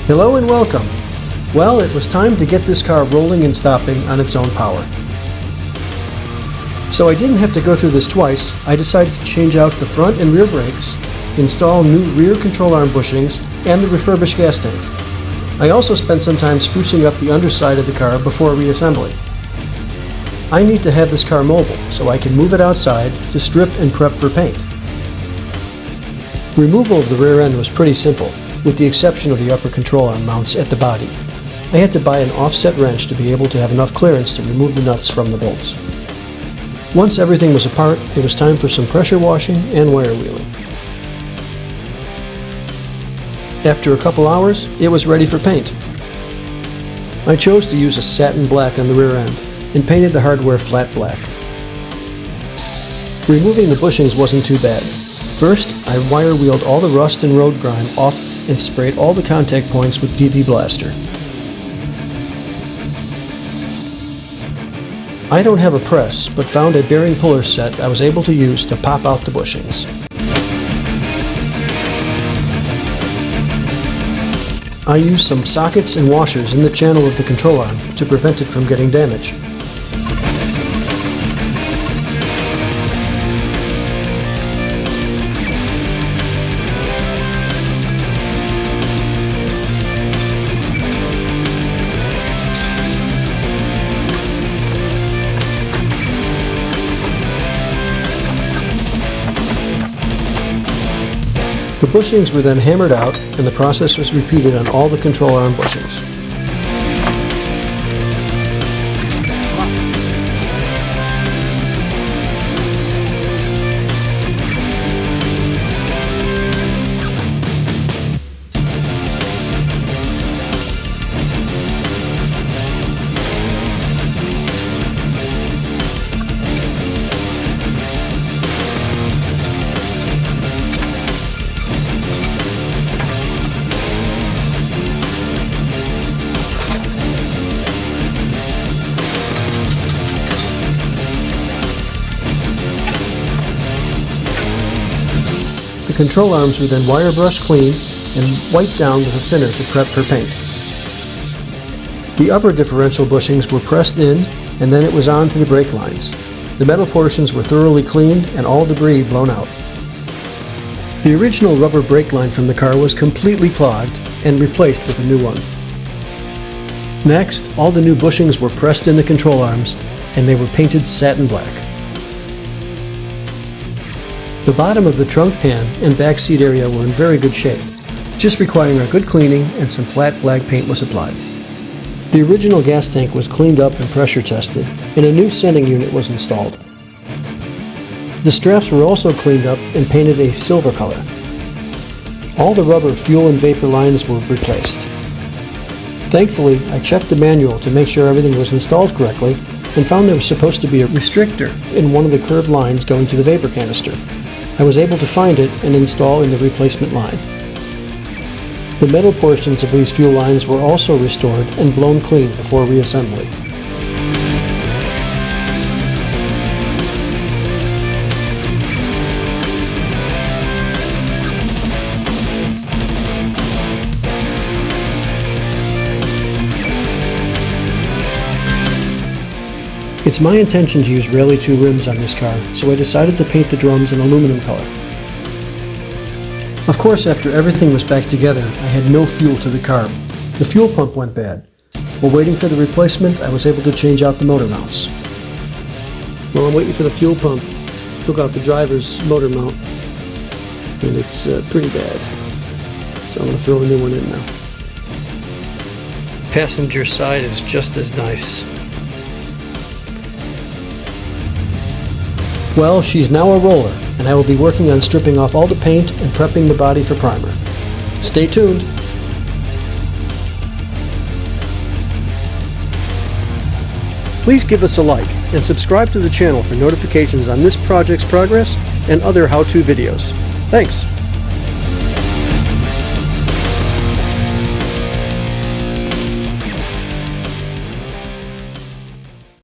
Hello and welcome. Well, it was time to get this car rolling and stopping on its own power. So I didn't have to go through this twice. I decided to change out the front and rear brakes, install new rear control arm bushings, and the refurbished gas tank. I also spent some time sprucing up the underside of the car before reassembly. I need to have this car mobile so I can move it outside to strip and prep for paint. Removal of the rear end was pretty simple, with the exception of the upper control arm mounts at the body. I had to buy an offset wrench to be able to have enough clearance to remove the nuts from the bolts. Once everything was apart, it was time for some pressure washing and wire wheeling. After a couple hours, it was ready for paint. I chose to use a satin black on the rear end and painted the hardware flat black. Removing the bushings wasn't too bad. First, I wire wheeled all the rust and road grime off and sprayed all the contact points with PB Blaster. I don't have a press, but found a bearing puller set I was able to use to pop out the bushings. I used some sockets and washers in the channel of the control arm to prevent it from getting damaged. The bushings were then hammered out, and the process was repeated on all the control arm bushings. The control arms were then wire brushed clean and wiped down with a thinner to prep for paint. The upper differential bushings were pressed in, and then it was on to the brake lines. The metal portions were thoroughly cleaned and all debris blown out. The original rubber brake line from the car was completely clogged and replaced with a new one. Next, all the new bushings were pressed in the control arms, and they were painted satin black. The bottom of the trunk pan and back seat area were in very good shape, just requiring a good cleaning, and some flat black paint was applied. The original gas tank was cleaned up and pressure tested, and a new sending unit was installed. The straps were also cleaned up and painted a silver color. All the rubber fuel and vapor lines were replaced. Thankfully, I checked the manual to make sure everything was installed correctly and found there was supposed to be a restrictor in one of the curved lines going to the vapor canister. I was able to find it and install in the replacement line. The metal portions of these fuel lines were also restored and blown clean before reassembly. It's my intention to use Rally 2 rims on this car, so I decided to paint the drums an aluminum color. Of course, after everything was back together, I had no fuel to the car. The fuel pump went bad. While waiting for the replacement, I was able to change out the motor mounts. While I'm waiting for the fuel pump, I took out the driver's motor mount, and it's pretty bad. So I'm going to throw a new one in now. Passenger side is just as nice. Well, she's now a roller, and I will be working on stripping off all the paint and prepping the body for primer. Stay tuned! Please give us a like and subscribe to the channel for notifications on this project's progress and other how-to videos. Thanks!